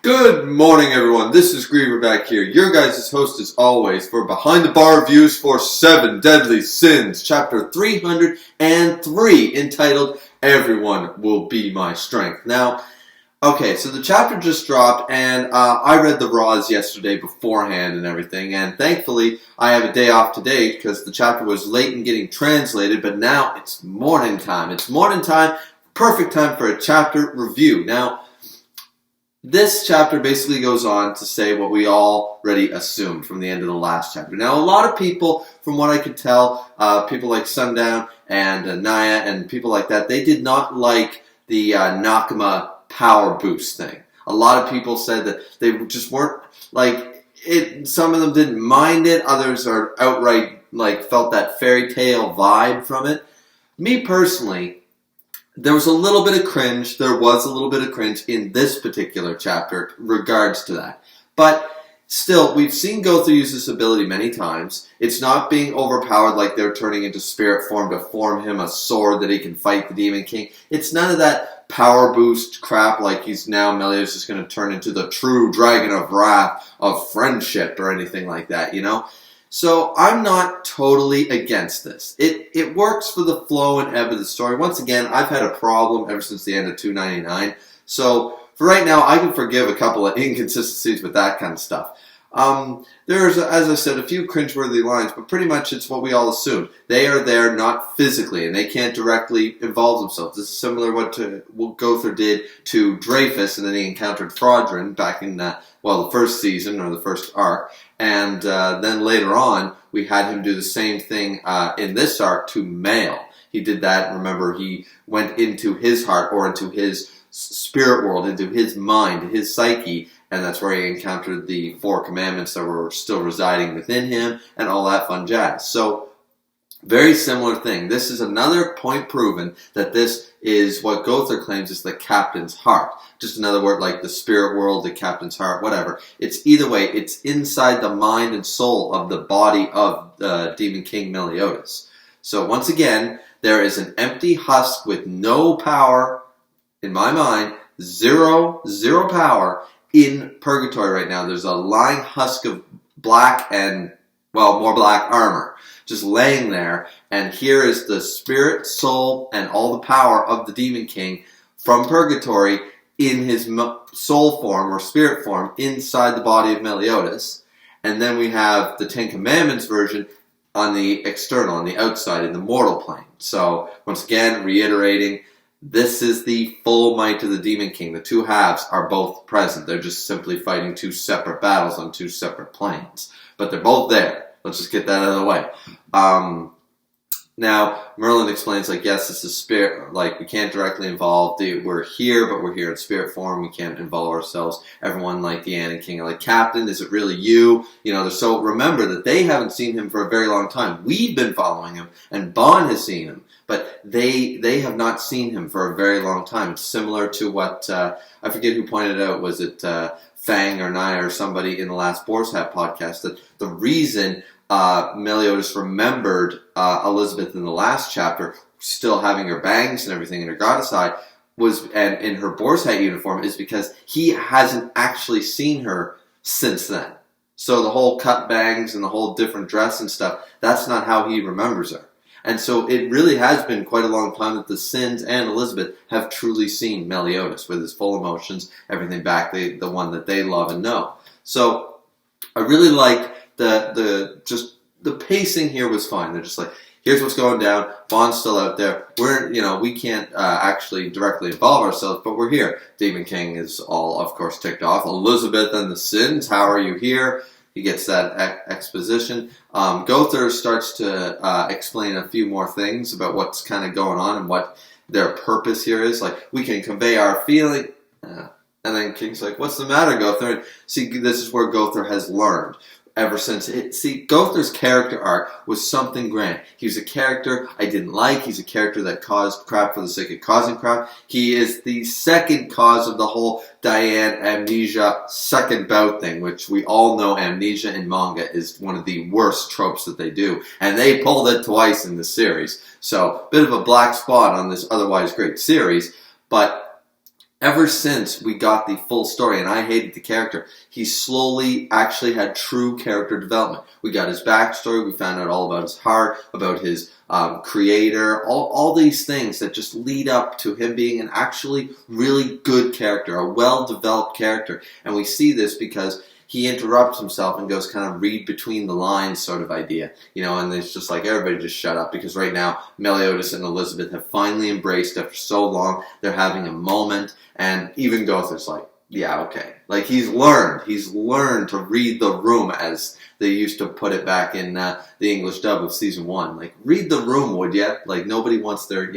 Good morning, everyone. This is Griever back here, your guys' host as always for Behind the Bar Reviews for 7 Deadly Sins, chapter 303, entitled Everyone Will Be My Strength. Now, okay, so the chapter just dropped, and I read the Raws yesterday beforehand and everything, and thankfully I have a day off today because the chapter was late in getting translated, but now it's morning time. It's morning time, perfect time for a chapter review. Now, this chapter basically goes on to say what we already assumed from the end of the last chapter. Now, a lot of people, from what I could tell, people like Sundown and Naya and people like that, they did not like the Nakama power boost thing. A lot of people said that they just weren't, like, it. Some of them didn't mind it. Others are outright, felt that fairy tale vibe from it. Me personally, there was a little bit of cringe. There was a little bit of cringe in this particular chapter regards to that. But still, we've seen Gotha use this ability many times. It's not being overpowered like they're turning into spirit form to form him a sword that he can fight the Demon King. It's none of that power boost crap like he's now Meliodas is going to turn into the true dragon of wrath of friendship or anything like that, you know? So I'm not totally against this. It works for the flow and ebb of the story. Once again, I've had a problem ever since the end of 299. So for right now, I can forgive a couple of inconsistencies with that kind of stuff. There's, as I said, a few cringeworthy lines, but pretty much it's what we all assumed. They are there not physically, and they can't directly involve themselves. This is similar to what Gotha did to Dreyfus, and then he encountered Fraudrin back in, the first season, or the first arc. And then later on, we had him do the same thing in this arc to Mael. He did that, remember, he went into his heart, or into his spirit world, into his mind, his psyche, and that's where he encountered the 4 commandments that were still residing within him, and all that fun jazz. So, very similar thing. This is another point proven that this is what Gotha claims is the captain's heart. Just another word like the spirit world, the captain's heart, whatever. It's either way, it's inside the mind and soul of the body of the Demon King Meliodas. So once again, there is an empty husk with no power, in my mind, zero power in Purgatory right now. There's a lying husk of black and, more black armor, just laying there, and here is the spirit, soul, and all the power of the Demon King from Purgatory in his soul form or spirit form inside the body of Meliodas. And then we have the 10 Commandments version on the external, on the outside, in the mortal plane. So, once again, reiterating, this is the full might of the Demon King. The two halves are both present. They're just simply fighting 2 separate battles on 2 separate planes. But they're both there. Let's just get that out of the way. Now, Merlin explains, yes, this is spirit, we can't directly involve, we're here, but we're here in spirit form, we can't involve ourselves. Everyone, the Anin King, are Captain, is it really you? So remember that they haven't seen him for a very long time. We've been following him, and Bond has seen him, but they have not seen him for a very long time. It's similar to what, I forget who pointed out, was it Fang or Naya or somebody in the last Boar's Hat podcast, that the reason Meliodas remembered Elizabeth in the last chapter, still having her bangs and everything in her goddess eye, and in her Boar's Hat uniform, is because he hasn't actually seen her since then. So the whole cut bangs and the whole different dress and stuff, that's not how he remembers her. And so it really has been quite a long time that the Sins and Elizabeth have truly seen Meliodas with his full emotions, everything back, the one that they love and know. So I really like the pacing here was fine. They're just here's what's going down. Bond's still out there. We can't actually directly involve ourselves, but we're here. Demon King is all, of course, ticked off. Elizabeth and the Sins, how are you here? He gets that exposition. Gotha starts to explain a few more things about what's kind of going on and what their purpose here is. We can convey our feeling. And then King's what's the matter, Gotha? And see, this is where Gotha has learned. Ever since Gotha's character arc was something grand. He was a character I didn't like. He's a character that caused crap for the sake of causing crap. He is the second cause of the whole Diane amnesia second bout thing, which we all know amnesia in manga is one of the worst tropes that they do. And they pulled it twice in the series. So, bit of a black spot on this otherwise great series. But ever since we got the full story, and I hated the character, he slowly actually had true character development. We got his backstory, we found out all about his heart, about his creator, all these things that just lead up to him being an actually really good character, a well-developed character. And we see this because he interrupts himself and goes kind of read between the lines sort of idea, and it's just like, everybody just shut up, because right now Meliodas and Elizabeth have finally embraced after so long. They're having a moment, and even Gothar's like, yeah, okay. Like, he's learned to read the room, as they used to put it back in the English dub of season 1. Like, read the room, would ya? Like, nobody wants their,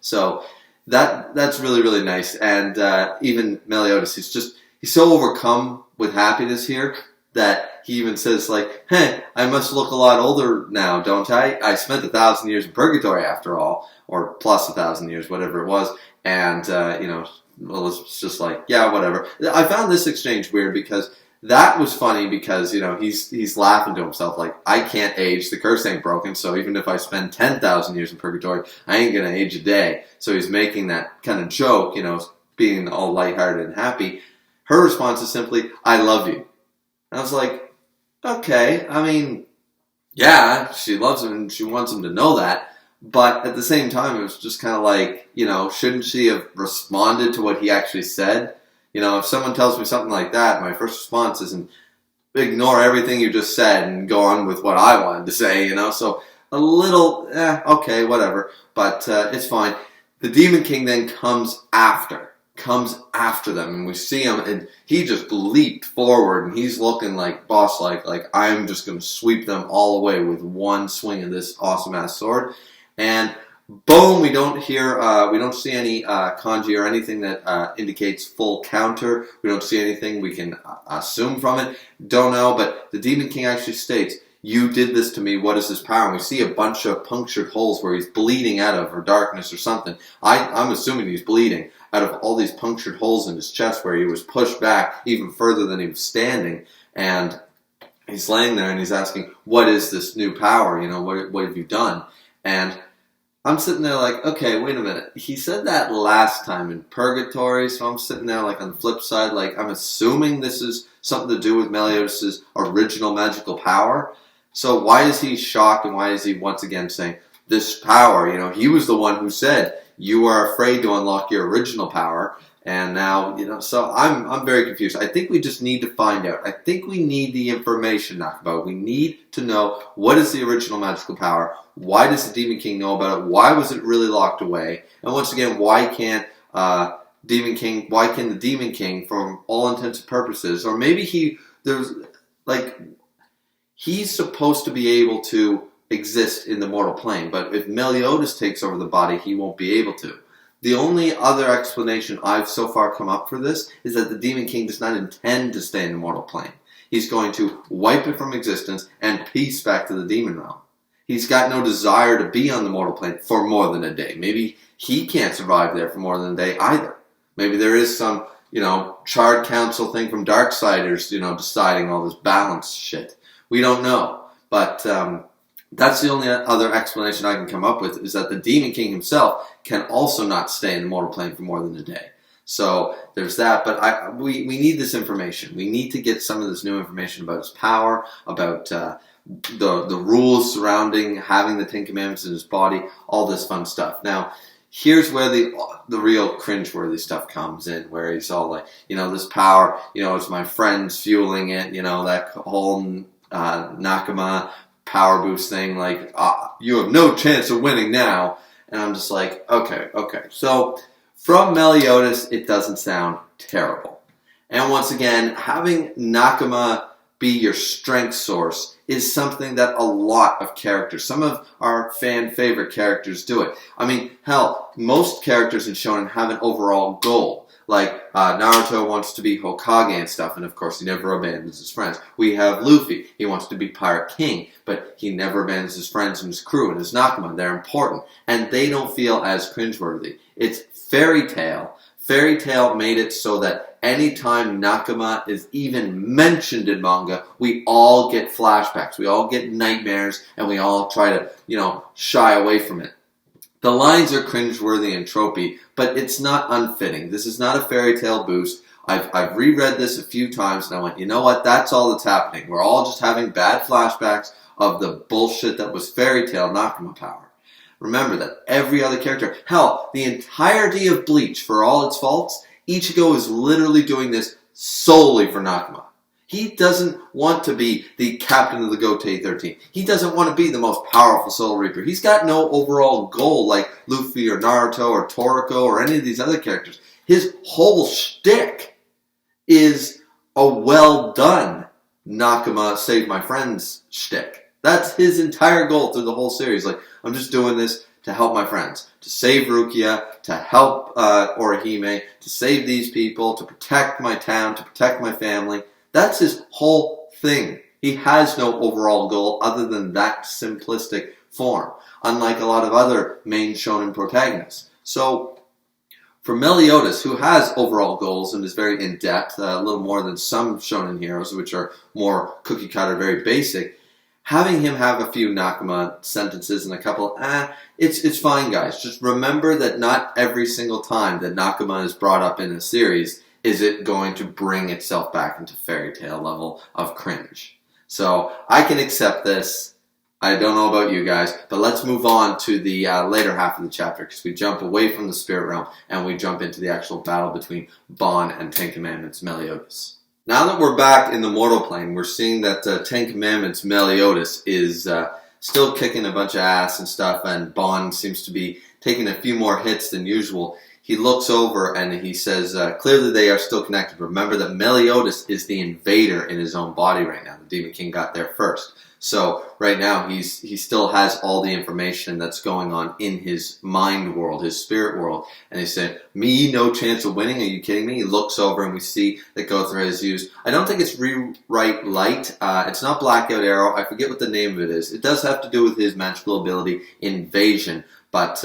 so that's really, really nice. And even Meliodas, he's so overcome with happiness here that he even says, like, hey, I must look a lot older now, don't I? I spent 1,000 years in purgatory after all, or plus 1,000 years, whatever it was. And, Elizabeth's just like, yeah, whatever. I found this exchange weird because that was funny because, he's laughing to himself like, I can't age, the curse ain't broken, so even if I spend 10,000 years in purgatory, I ain't gonna age a day. So he's making that kind of joke, being all lighthearted and happy. Her response is simply, I love you. And I was like, okay, I mean, yeah, she loves him and she wants him to know that. But at the same time, it was just kind of like, shouldn't she have responded to what he actually said? If someone tells me something like that, my first response isn't ignore everything you just said and go on with what I wanted to say, So a little, okay, whatever. But it's fine. The Demon King then comes after them, and we see him, and he just leaped forward, and he's looking like boss-like, like, I'm just going to sweep them all away with one swing of this awesome-ass sword. And boom, we don't see any kanji or anything that indicates full counter. We don't see anything we can assume from it. Don't know, but the Demon King actually states, you did this to me, what is this power? And we see a bunch of punctured holes where he's bleeding out of, or darkness or something. I'm assuming he's bleeding out of all these punctured holes in his chest where he was pushed back even further than he was standing. And he's laying there and he's asking, what is this new power? What have you done? And I'm sitting there like, okay, wait a minute. He said that last time in Purgatory, so I'm sitting there like on the flip side, like I'm assuming this is something to do with Meliodas' original magical power. So why is he shocked, and why is he once again saying, this power, he was the one who said, you are afraid to unlock your original power, and now, so I'm very confused. I think we just need to find out. I think we need the information, Nakaba. We need to know, what is the original magical power? Why does the Demon King know about it? Why was it really locked away? And once again, why can the Demon King, from all intents and purposes, or maybe he's supposed to be able to exist in the mortal plane, but if Meliodas takes over the body, he won't be able to. The only other explanation I've so far come up for this is that the Demon King does not intend to stay in the mortal plane. He's going to wipe it from existence and peace back to the demon realm. He's got no desire to be on the mortal plane for more than a day. Maybe he can't survive there for more than a day either. Maybe there is some, charred council thing from Darksiders, deciding all this balance shit. We don't know. But that's the only other explanation I can come up with, is that the Demon King himself can also not stay in the mortal plane for more than a day. So there's that, but we need this information. We need to get some of this new information about his power, about the rules surrounding having the Ten Commandments in his body, all this fun stuff. Now, here's where the real cringeworthy stuff comes in, where he's all like, this power, it's my friends fueling it, that whole Nakama power boost thing, like, you have no chance of winning now. And I'm just like, okay. So, from Meliodas, it doesn't sound terrible. And once again, having Nakama be your strength source is something that a lot of characters, some of our fan favorite characters, do it. I mean, hell, most characters in Shonen have an overall goal. Like, Naruto wants to be Hokage and stuff, and of course he never abandons his friends. We have Luffy. He wants to be Pirate King, but he never abandons his friends and his crew and his Nakama. They're important. And they don't feel as cringeworthy. It's Fairy Tail. Fairy Tail made it so that anytime Nakama is even mentioned in manga, we all get flashbacks. We all get nightmares, and we all try to, shy away from it. The lines are cringeworthy and tropey, but it's not unfitting. This is not a fairy tale boost. I've reread this a few times and I went, you know what, that's all that's happening. We're all just having bad flashbacks of the bullshit that was fairy tale Nakama power. Remember that every other character, hell, the entirety of Bleach, for all its faults, Ichigo is literally doing this solely for Nakama. He doesn't want to be the captain of the Gotei 13. He doesn't want to be the most powerful Soul Reaper. He's got no overall goal like Luffy or Naruto or Toriko or any of these other characters. His whole shtick is a well done Nakama save my friends shtick. That's his entire goal through the whole series. Like, I'm just doing this to help my friends, to save Rukia, to help Orihime, to save these people, to protect my town, to protect my family. That's his whole thing. He has no overall goal other than that simplistic form, unlike a lot of other main shonen protagonists. So, for Meliodas, who has overall goals and is very in-depth, a little more than some shonen heroes, which are more cookie-cutter, very basic, having him have a few Nakama sentences and a couple, it's fine, guys. Just remember that not every single time that Nakama is brought up in a series is it going to bring itself back into fairy tale level of cringe. So, I can accept this. I don't know about you guys, but let's move on to the later half of the chapter, because we jump away from the spirit realm and we jump into the actual battle between Bon and Ten Commandments Meliodas. Now that we're back in the mortal plane, we're seeing that Ten Commandments Meliodas is still kicking a bunch of ass and stuff, and Bon seems to be taking a few more hits than usual. He looks over and he says, clearly they are still connected. Remember that Meliodas is the invader in his own body right now. The Demon King got there first. So right now he still has all the information that's going on in his mind world, his spirit world. And he said, me, no chance of winning? Are you kidding me? He looks over and we see that Gotha has used, I don't think it's Rewrite Light. It's not Blackout Arrow. I forget what the name of it is. It does have to do with his magical ability, Invasion. But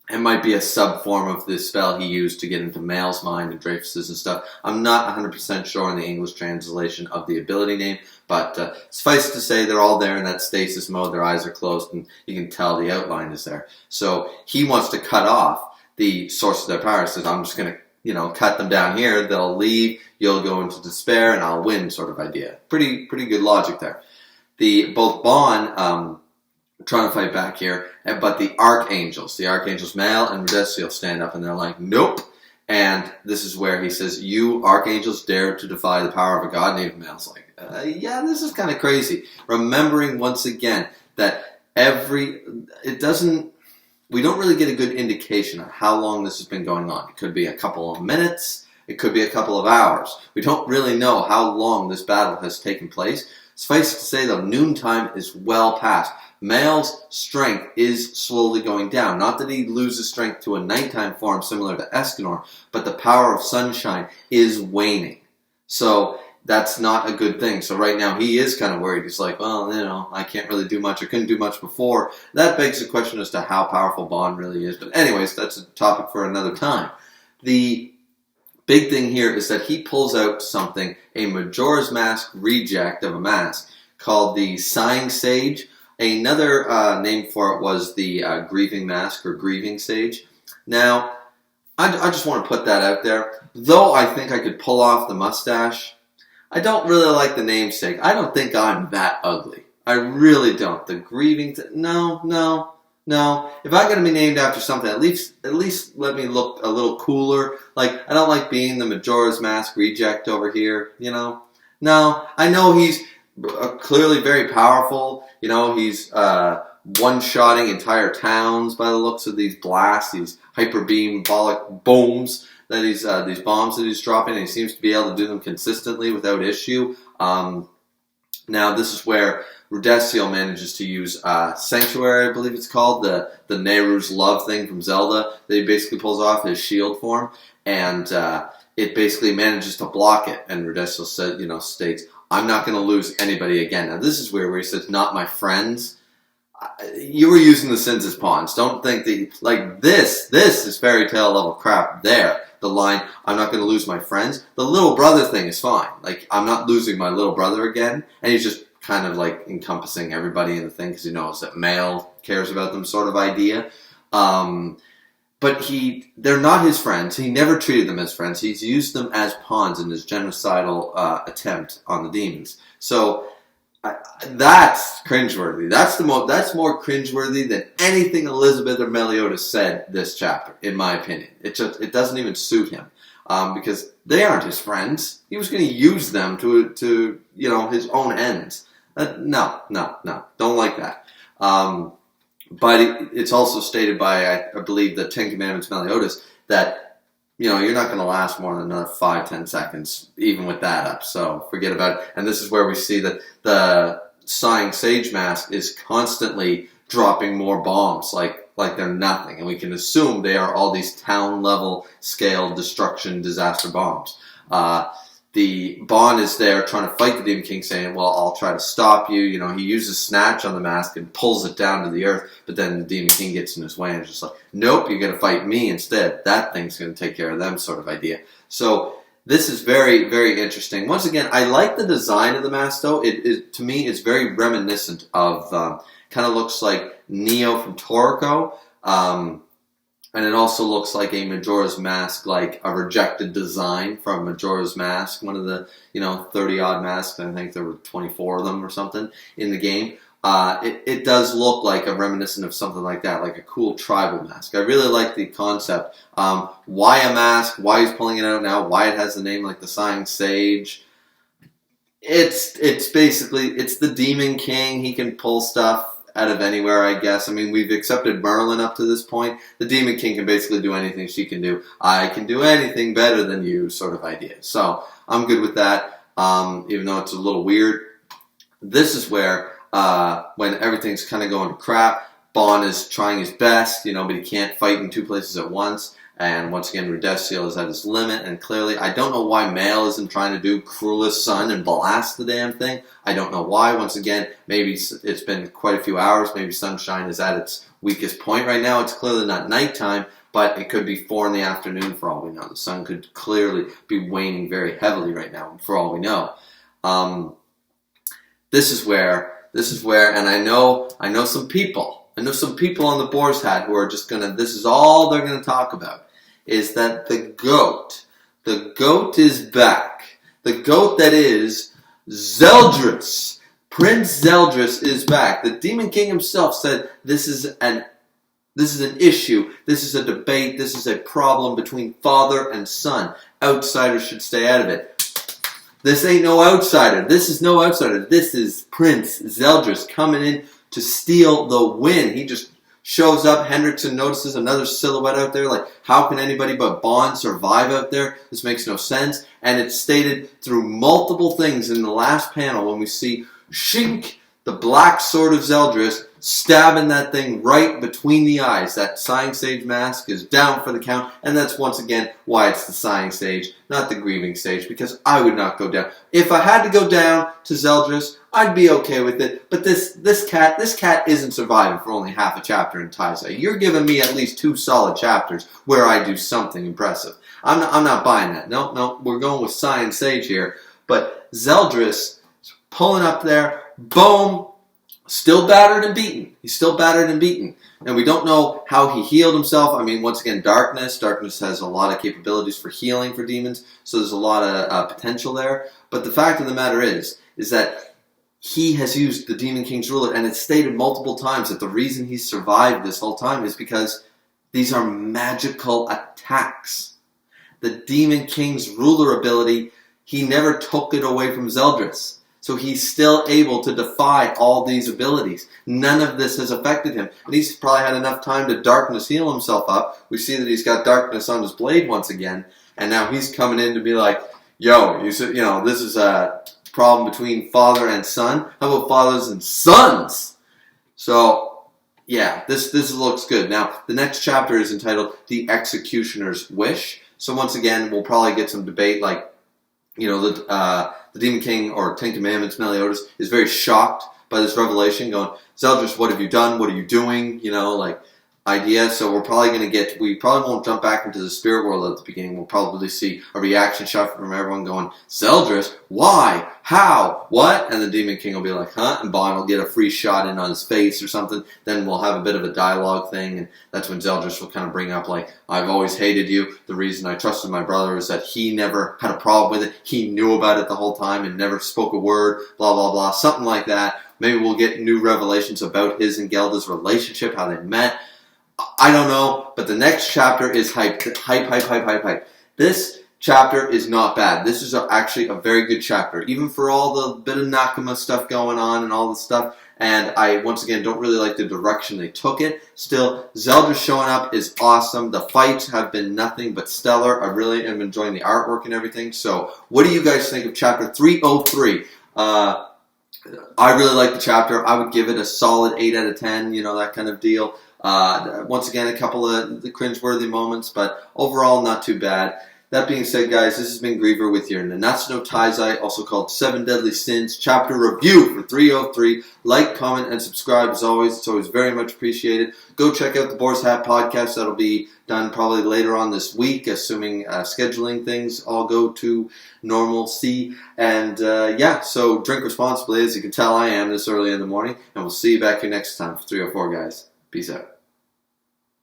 it might be a sub-form of the spell he used to get into Mael's mind and Dreyfus's and stuff. I'm not 100% sure on the English translation of the ability name, but suffice to say they're all there in that stasis mode. Their eyes are closed and you can tell the outline is there. So he wants to cut off the source of their power. He says, I'm just going to, cut them down here. They'll leave. You'll go into despair and I'll win sort of idea. Pretty good logic there. Both Bon, trying to fight back here, but the Archangels Mael and Redesio stand up and they're like, nope. And this is where he says, you Archangels dare to defy the power of a god? And even Mael's like, yeah, this is kind of crazy. Remembering once again that we don't really get a good indication of how long this has been going on. It could be a couple of minutes, it could be a couple of hours. We don't really know how long this battle has taken place. Suffice to say though, noontime is well past. Mael's strength is slowly going down. Not that he loses strength to a nighttime form similar to Escanor, but the power of sunshine is waning. So that's not a good thing. So right now he is kind of worried. He's like, well, I can't really do much. I couldn't do much before. That begs the question as to how powerful Bon really is. But anyways, that's a topic for another time. The big thing here is that he pulls out something, a Majora's Mask reject of a mask called the Sighing Sage. Another name for it was the Grieving Mask or Grieving Sage. Now, I just want to put that out there. Though I think I could pull off the mustache, I don't really like the namesake. I don't think I'm that ugly. I really don't. The Grieving... No. If I'm going to be named after something, at least let me look a little cooler. Like, I don't like being the Majora's Mask reject over here, No, I know he's clearly very powerful. He's one-shotting entire towns by the looks of these blasts, these hyper-beam-bolic bombs that these bombs that he's dropping, and he seems to be able to do them consistently without issue. Now, this is where Redesio manages to use Sanctuary, I believe it's called, the Nehru's Love thing from Zelda, that he basically pulls off his shield form, and it basically manages to block it, and Redesio states, I'm not going to lose anybody again. Now, this is where he says, not my friends. You were using the sins as pawns. Don't think that, this is fairy tale level crap there. The line, I'm not going to lose my friends. The little brother thing is fine. I'm not losing my little brother again. And he's just kind of encompassing everybody in the thing because he knows that Mael cares about them sort of idea. But they're not his friends. He never treated them as friends. He's used them as pawns in his genocidal attempt on the demons. So that's cringeworthy. That's more cringeworthy than anything Elizabeth or Meliodas said this chapter, in my opinion. It doesn't even suit him because they aren't his friends. He was going to use them to his own ends. No, don't like that. But it's also stated by, I believe, the Ten Commandments Meliodas that, you're not going to last more than another 5-10 seconds, even with that up. So forget about it. And this is where we see that the Sighing Sage Mask is constantly dropping more bombs, like they're nothing. And we can assume they are all these town-level scale destruction disaster bombs. The Bond is there trying to fight the Demon King, saying, well, I'll try to stop you. He uses Snatch on the mask and pulls it down to the earth, but then the Demon King gets in his way and is just like, nope, you're going to fight me instead. That thing's going to take care of them sort of idea. So this is very, very interesting. Once again, I like the design of the mask, though. To me, it's very reminiscent of, kind of looks like Neo from Toriko. And it also looks like a Majora's Mask, like a rejected design from Majora's Mask, one of the, 30-odd masks. I think there were 24 of them or something in the game. It does look like a reminiscent of something like that, like a cool tribal mask. I really like the concept. Why a mask? Why he's pulling it out now? Why it has the name like the Sighing Sage? It's basically, it's the Demon King. He can pull stuff out of anywhere, I guess. I mean, we've accepted Merlin up to this point. The Demon King can basically do anything she can do. I can do anything better than you sort of idea. So I'm good with that, even though it's a little weird. This is where, when everything's kind of going to crap, Bond is trying his best, but he can't fight in two places at once. And once again, Rudessiel is at his limit, and clearly, I don't know why Mail isn't trying to do Cruelest Sun and blast the damn thing. I don't know why. Once again, maybe it's been quite a few hours. Maybe Sunshine is at its weakest point right now. It's clearly not nighttime, but it could be 4 in the afternoon for all we know. The sun could clearly be waning very heavily right now, for all we know. This is where, and I know some people. I know some people on the Boar's Hat who are just this is all they're gonna talk about, is that the goat is back. The goat that is ZELDRIS. Prince ZELDRIS is back. The Demon King himself said this is an issue, this is a debate, this is a problem between father and son. Outsiders should stay out of it. This ain't no outsider. This is no outsider. This is Prince ZELDRIS coming in to steal the win. He just shows up. Hendrickson notices another silhouette out there. Like, how can anybody but Bond survive out there? This makes no sense. And it's stated through multiple things in the last panel when we see Shink, the black sword of ZELDRIS, stabbing that thing right between the eyes. That Sighing Sage mask is down for the count, and that's once again why it's the Sighing Sage, not the Grieving Sage, because I would not go down. If I had to go down to ZELDRIS, I'd be okay with it, but this cat isn't surviving for only half a chapter in Taizai. You're giving me at least 2 solid chapters where I do something impressive. I'm not buying that. No, we're going with Sighing Sage here, but ZELDRIS pulling up there, boom, still battered and beaten. He's still battered and beaten. And we don't know how he healed himself. I mean, once again, Darkness. Darkness has a lot of capabilities for healing for demons, so there's a lot of potential there. But the fact of the matter is that he has used the Demon King's ruler, and it's stated multiple times that the reason he's survived this whole time is because these are magical attacks. The Demon King's ruler ability, he never took it away from ZELDRIS. So he's still able to defy all these abilities. None of this has affected him. And he's probably had enough time to Darkness heal himself up. We see that he's got Darkness on his blade once again. And now he's coming in to be like, yo, this is a problem between father and son. How about fathers and sons? So, yeah, this looks good. Now, the next chapter is entitled The Executioner's Wish. So once again, we'll probably get some debate like, the Demon King or Ten Commandments Meliodas is very shocked by this revelation, going, ZELDRIS, what have you done? What are you doing? idea. So we probably won't jump back into the spirit world at the beginning. We'll probably see a reaction shot from everyone going, Zeldris? Why? How? What? And the Demon King will be like, huh? And Bond will get a free shot in on his face or something. Then we'll have a bit of a dialogue thing, and that's when Zeldris will kind of bring up, like, I've always hated you. The reason I trusted my brother is that he never had a problem with it. He knew about it the whole time and never spoke a word, blah, blah, blah. Something like that. Maybe we'll get new revelations about his and Gelda's relationship, how they met. I don't know, but the next chapter is hype. This chapter is not bad. This is actually a very good chapter, even for all the bit of Nakama stuff going on and all the stuff. And I, once again, don't really like the direction they took it. Still, Zeldris showing up is awesome. The fights have been nothing but stellar. I really am enjoying the artwork and everything. So, what do you guys think of chapter 303? I really like the chapter. I would give it a solid 8 out of 10, you know, that kind of deal. Once again, a couple of the cringeworthy moments, but overall, not too bad. That being said, guys, this has been Griever with your Nanatsu no Taizai, also called 7 Deadly Sins, chapter review for 303. Like, comment, and subscribe as always. It's always very much appreciated. Go check out the Boar's Hat podcast. That'll be done probably later on this week, assuming scheduling things all go to normalcy. And yeah, so drink responsibly. As you can tell, I am this early in the morning. And we'll see you back here next time for 304, guys. Peace out.